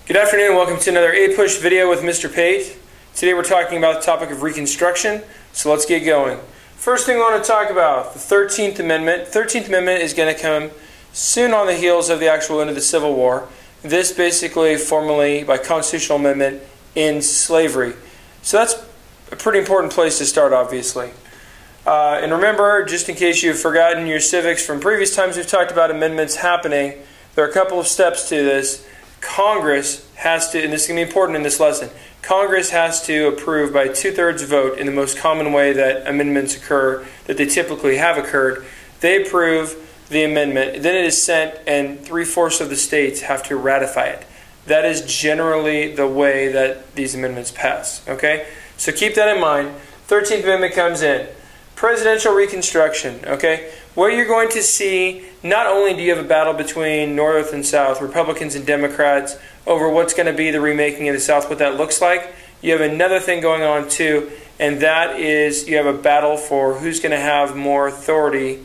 Good afternoon, welcome to another A-Push video with Mr. Pate. Today we're talking about the topic of Reconstruction, so let's get going. First thing we want to talk about, the 13th Amendment. 13th Amendment is going to come soon on the heels of the actual end of the Civil War. This basically formally, by constitutional amendment, ends slavery. So that's a pretty important place to start, obviously. And remember, just in case you've forgotten your civics from previous times we've talked about amendments happening, there are a couple of steps to this. Congress has to, and this is going to be important in this lesson, Congress has to approve by 2/3 vote in the most common way that amendments occur, that they typically have occurred. They approve the amendment, then it is sent, and 3/4 of the states have to ratify it. That is generally the way that these amendments pass. Okay? So keep that in mind. 13th Amendment comes in. Presidential Reconstruction. Okay? What you're going to see, not only do you have a battle between North and South, Republicans and Democrats, over what's going to be the remaking of the South, what that looks like, you have another thing going on too, and that is you have a battle for who's going to have more authority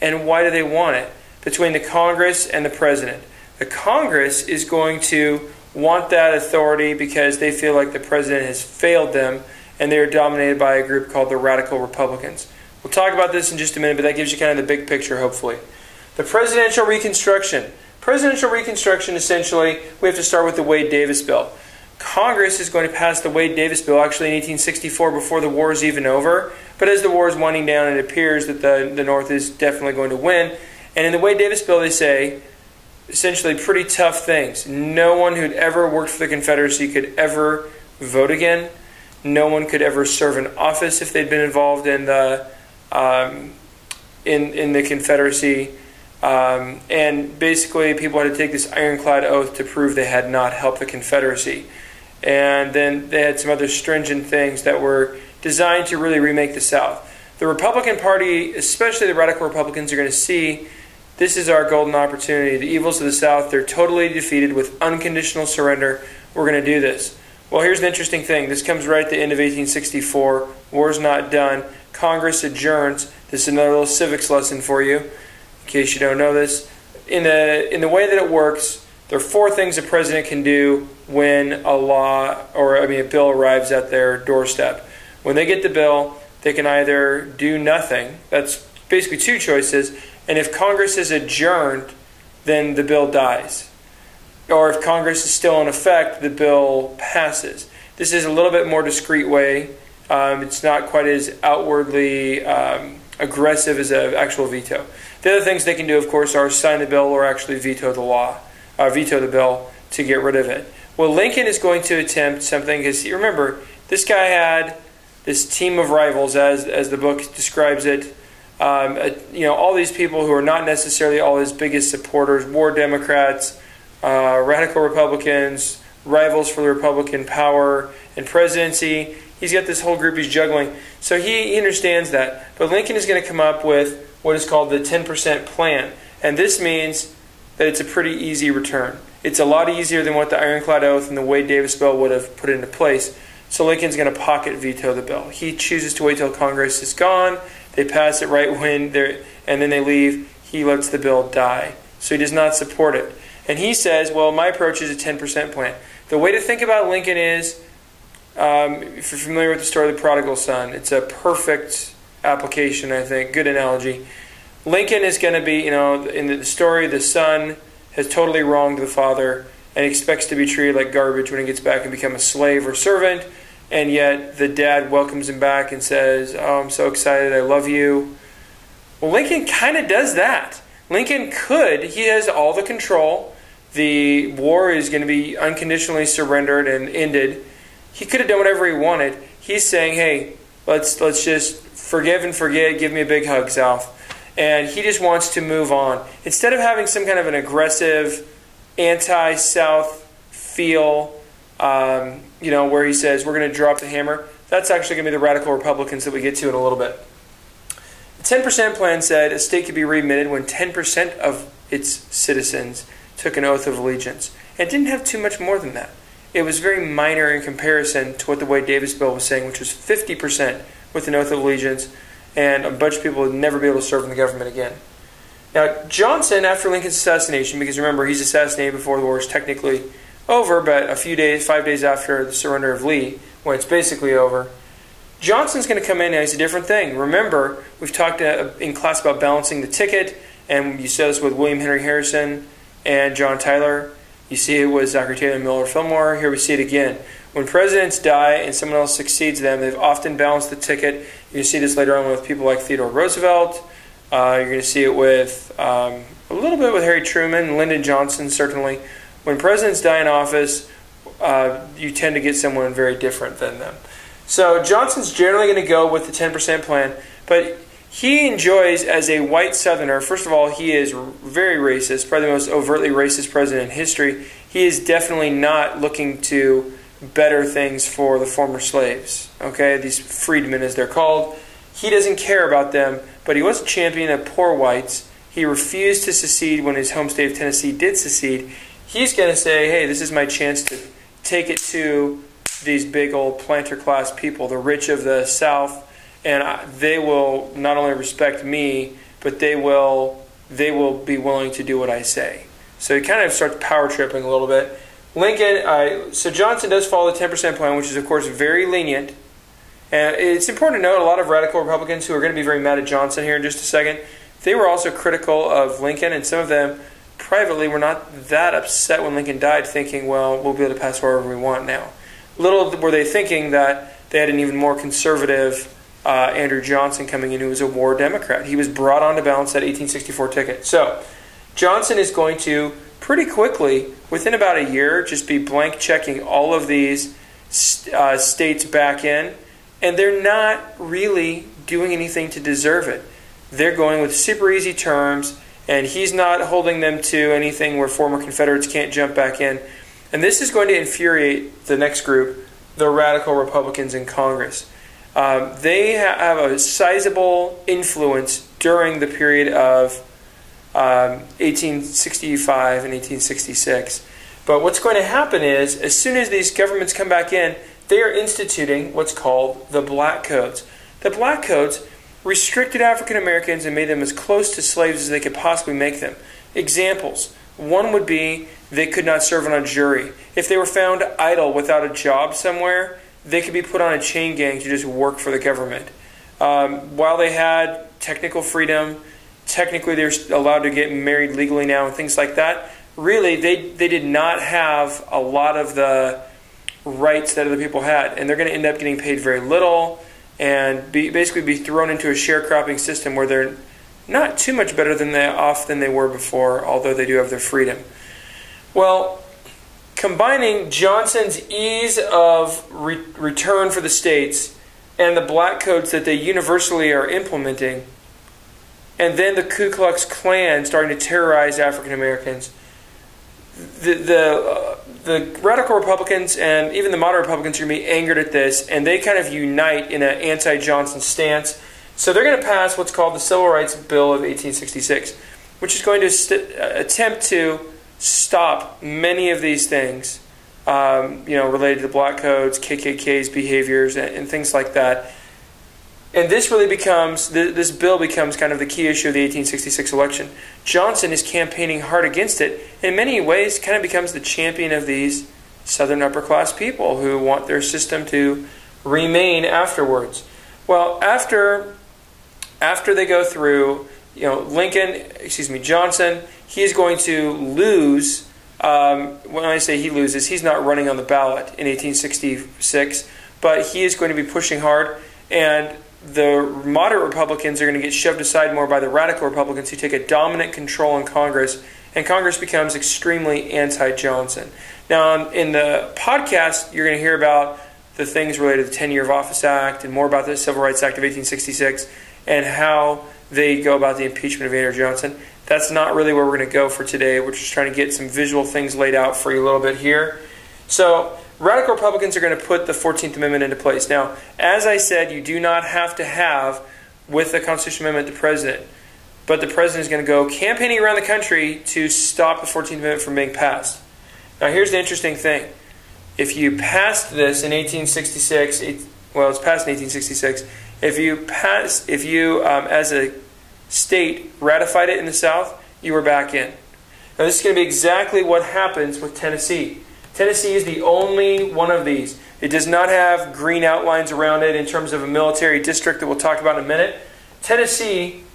and why do they want it, between the Congress and the President. The Congress is going to want that authority because they feel like the President has failed them, and they are dominated by a group called the Radical Republicans. We'll talk about this in just a minute, but that gives you kind of the big picture, hopefully. The Presidential Reconstruction. Presidential Reconstruction, essentially, we have to start with the Wade-Davis bill. Congress is going to pass the Wade-Davis bill, actually in 1864, before the war is even over. But as the war is winding down, it appears that the North is definitely going to win. And in the Wade-Davis bill, they say, essentially, pretty tough things. No one who'd ever worked for the Confederacy could ever vote again. No one could ever serve in office if they'd been involved in the Confederacy, and basically people had to take this ironclad oath to prove they had not helped the Confederacy. And then they had some other stringent things that were designed to really remake the South. The Republican Party, especially the Radical Republicans, are going to see this is our golden opportunity. The evils of the South, they're totally defeated with unconditional surrender. We're going to do this. Well, here's an interesting thing. This comes right at the end of 1864. War's not done. Congress adjourns. This is another little civics lesson for you, in case you don't know this. In the way that it works, there are 4 things a president can do when a bill arrives at their doorstep. When they get the bill, they can either do nothing. That's basically 2 choices. And if Congress is adjourned, then the bill dies. Or if Congress is still in effect, the bill passes. This is a little bit more discreet way. It's not quite as outwardly aggressive as an actual veto. The other things they can do, of course, are sign the bill or actually veto the bill to get rid of it. Well, Lincoln is going to attempt something, because remember, this guy had this team of rivals, as the book describes it. All these people who are not necessarily all his biggest supporters, war Democrats, Radical Republicans, rivals for the Republican power and presidency. He's got this whole group he's juggling. So he understands that. But Lincoln is going to come up with what is called the 10% plan. And this means that it's a pretty easy return. It's a lot easier than what the Ironclad Oath and the Wade-Davis bill would have put into place. So Lincoln's going to pocket veto the bill. He chooses to wait till Congress is gone. They pass it right when and then they leave. He lets the bill die. So he does not support it. And he says, well, my approach is a 10% plan. The way to think about Lincoln is, if you're familiar with the story of the prodigal son, it's a perfect application, I think, good analogy. Lincoln is going to be, in the story, the son has totally wronged the father and expects to be treated like garbage when he gets back and become a slave or servant, and yet the dad welcomes him back and says, oh, I'm so excited, I love you. Well, Lincoln kind of does that. Lincoln he has all the control. The war is going to be unconditionally surrendered and ended. He could have done whatever he wanted. He's saying, hey, let's just forgive and forget, give me a big hug, South. And he just wants to move on. Instead of having some kind of an aggressive, anti-South feel, where he says, we're going to drop the hammer, that's actually going to be the Radical Republicans that we get to in a little bit. The 10% plan said a state could be readmitted when 10% of its citizens took an oath of allegiance. And it didn't have too much more than that. It was very minor in comparison to what the Wade-Davis bill was saying, which was 50% with an oath of allegiance, and a bunch of people would never be able to serve in the government again. Now, Johnson, after Lincoln's assassination, because remember, he's assassinated before the war is technically over, but a few days, 5 days after the surrender of Lee, when it's basically over, Johnson's going to come in and he's a different thing. Remember, we've talked in class about balancing the ticket, and you saw this with William Henry Harrison and John Tyler. You see it with Zachary Taylor and Millard Fillmore. Here we see it again. When presidents die and someone else succeeds them, they've often balanced the ticket. You see this later on with people like Theodore Roosevelt. You're going to see it with a little bit with Harry Truman, Lyndon Johnson, certainly. When presidents die in office, you tend to get someone very different than them. So Johnson's generally going to go with the 10% plan, but he enjoys, as a white Southerner, first of all, he is very racist, probably the most overtly racist president in history. He is definitely not looking to better things for the former slaves, okay, these freedmen as they're called. He doesn't care about them, but he was a champion of poor whites. He refused to secede when his home state of Tennessee did secede. He's going to say, hey, this is my chance to take it to these big old planter class people, the rich of the South, and they will not only respect me, but they will be willing to do what I say. So he kind of starts power tripping a little bit. Lincoln, so Johnson does follow the 10% plan, which is of course very lenient. And it's important to note a lot of radical Republicans who are going to be very mad at Johnson here in just a second, they were also critical of Lincoln, and some of them privately were not that upset when Lincoln died, thinking, well, we'll be able to pass wherever we want now. Little were they thinking that they had an even more conservative Andrew Johnson coming in, who was a war Democrat. He was brought on to balance that 1864 ticket. So Johnson is going to pretty quickly, within about a year, just be blank checking all of these states back in, and they're not really doing anything to deserve it. They're going with super easy terms, and he's not holding them to anything where former Confederates can't jump back in. And this is going to infuriate the next group, the radical Republicans in Congress. They have a sizable influence during the period of 1865 and 1866. But what's going to happen is, as soon as these governments come back in, they are instituting what's called the Black Codes. The Black Codes restricted African Americans and made them as close to slaves as they could possibly make them. Examples. One would be they could not serve on a jury. If they were found idle without a job somewhere, they could be put on a chain gang to just work for the government. While they had technical freedom, technically they're allowed to get married legally now and things like that, really they did not have a lot of the rights that other people had. And they're going to end up getting paid very little and basically be thrown into a sharecropping system where they're not too much better than they were before, although they do have their freedom. Well, combining Johnson's ease of return for the states and the Black Codes that they universally are implementing, and then the Ku Klux Klan starting to terrorize African Americans, the radical Republicans and even the moderate Republicans are going to be angered at this, and they kind of unite in an anti-Johnson stance. So they're going to pass what's called the Civil Rights Bill of 1866, which is going to attempt to stop many of these things, related to the Black Codes, KKK's behaviors, and things like that. And this really becomes, this bill becomes kind of the key issue of the 1866 election. Johnson is campaigning hard against it, and in many ways kind of becomes the champion of these Southern upper class people who want their system to remain afterwards. Well, after they go through, Johnson, he's going to lose. When I say he loses, he's not running on the ballot in 1866, but he is going to be pushing hard, and the moderate Republicans are going to get shoved aside more by the radical Republicans who take a dominant control in Congress, and Congress becomes extremely anti-Johnson. Now, in the podcast, you're going to hear about the things related to the 10-Year of Office Act and more about the Civil Rights Act of 1866 and how they go about the impeachment of Andrew Johnson. That's not really where we're going to go for today. We're just trying to get some visual things laid out for you a little bit here. So, radical Republicans are going to put the 14th Amendment into place. Now, as I said, you do not have to have, with the Constitutional Amendment, the president. But the president is going to go campaigning around the country to stop the 14th Amendment from being passed. Now, here's the interesting thing. If you passed this in 1866, it's passed in 1866. If you as a state ratified it in the South, you were back in. Now, this is going to be exactly what happens with Tennessee. Tennessee is the only one of these. It does not have green outlines around it in terms of a military district that we'll talk about in a minute. Tennessee,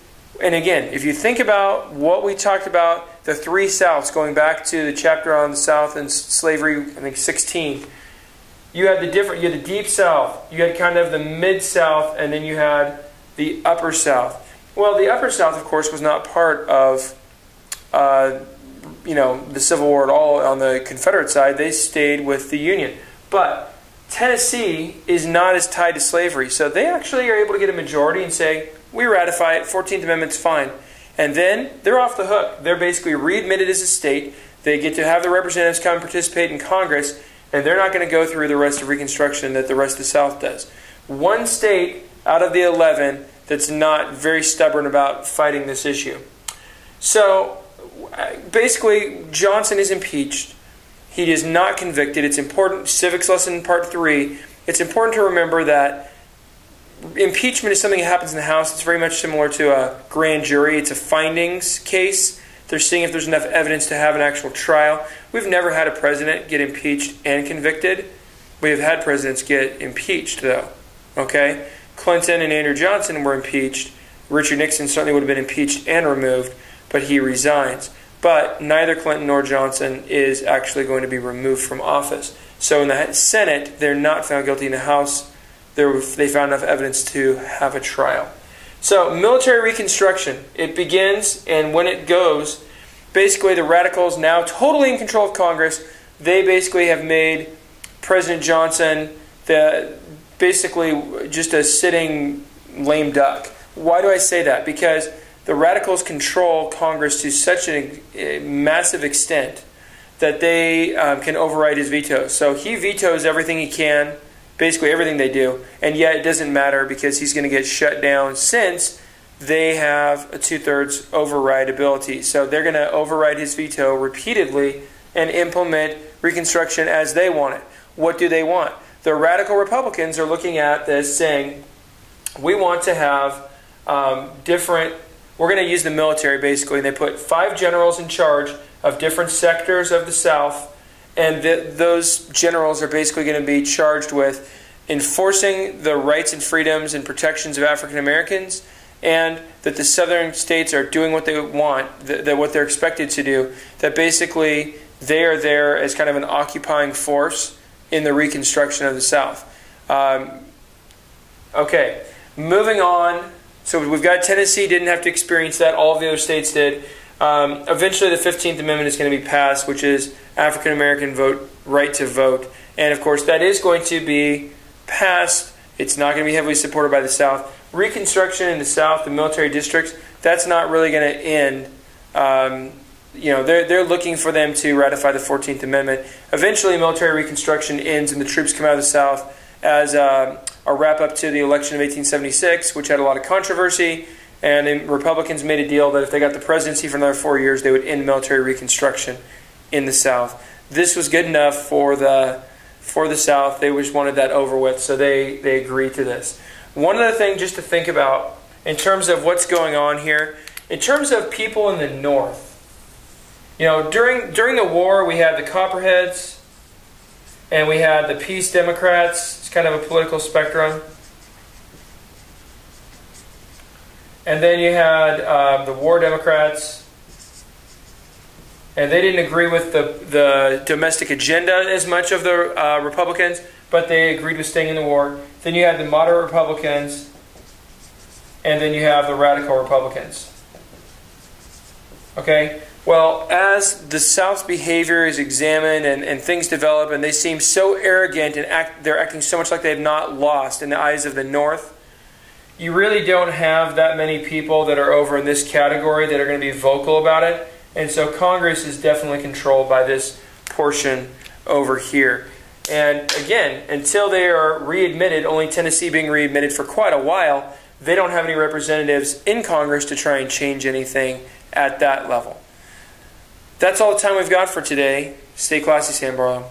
and again, if you think about what we talked about, the three Souths, going back to the chapter on the South and slavery, I think 16, you had the deep South, you had kind of the mid-South, and then you had the upper South. Well, the upper South, of course, was not part of the Civil War at all on the Confederate side. They stayed with the Union. But Tennessee is not as tied to slavery. So they actually are able to get a majority and say, we ratify it, 14th Amendment's fine. And then they're off the hook. They're basically readmitted as a state. They get to have their representatives come and participate in Congress, and they're not going to go through the rest of Reconstruction that the rest of the South does. One state out of the 11 that's not very stubborn about fighting this issue. So basically, Johnson is impeached. He is not convicted. It's important, civics lesson part 3, it's important to remember that impeachment is something that happens in the House. It's very much similar to a grand jury. It's a findings case. They're seeing if there's enough evidence to have an actual trial. We've never had a president get impeached and convicted. We have had presidents get impeached, though. Okay? Clinton and Andrew Johnson were impeached. Richard Nixon certainly would have been impeached and removed, but he resigns. But neither Clinton nor Johnson is actually going to be removed from office. So in the Senate, they're not found guilty. In the House, they found enough evidence to have a trial. So military reconstruction, it begins, and when it goes, basically the radicals, now totally in control of Congress, they basically have made President Johnson basically just a sitting lame duck. Why do I say that? Because the radicals control Congress to such a massive extent that they can override his veto. So he vetoes everything he can, basically everything they do, and yet it doesn't matter because he's going to get shut down since they have a 2/3 override ability. So they're going to override his veto repeatedly and implement Reconstruction as they want it. What do they want? The radical Republicans are looking at this saying, we want to have we're going to use the military basically. They put 5 generals in charge of different sectors of the South, and those generals are basically going to be charged with enforcing the rights and freedoms and protections of African Americans, and that the southern states are doing what they want, what they're expected to do, that basically they are there as kind of an occupying force in the Reconstruction of the South. Okay, moving on. So we've got Tennessee didn't have to experience that. All of the other states did. Eventually the 15th Amendment is going to be passed, which is African American right to vote. And of course that is going to be passed. It's not going to be heavily supported by the South. Reconstruction in the South, the military districts, that's not really going to end. They're looking for them to ratify the 14th Amendment. Eventually military Reconstruction ends and the troops come out of the South as a wrap-up to the election of 1876, which had a lot of controversy, and the Republicans made a deal that if they got the presidency for another 4 years, they would end military Reconstruction in the South. This was good enough for the South. They just wanted that over with, so they agreed to this. One other thing just to think about in terms of what's going on here, in terms of people in the North. During the war, we had the Copperheads, and we had the Peace Democrats. It's kind of a political spectrum. And then you had the War Democrats. And they didn't agree with the domestic agenda as much of the Republicans, but they agreed with staying in the war. Then you had the moderate Republicans, and then you have the radical Republicans. Okay? Well, as the South's behavior is examined and things develop, and they seem so arrogant and they're acting so much like they have not lost in the eyes of the North, you really don't have that many people that are over in this category that are going to be vocal about it. And so Congress is definitely controlled by this portion over here. And again, until they are readmitted, only Tennessee being readmitted for quite a while, they don't have any representatives in Congress to try and change anything at that level. That's all the time we've got for today. Stay classy, San Barlow.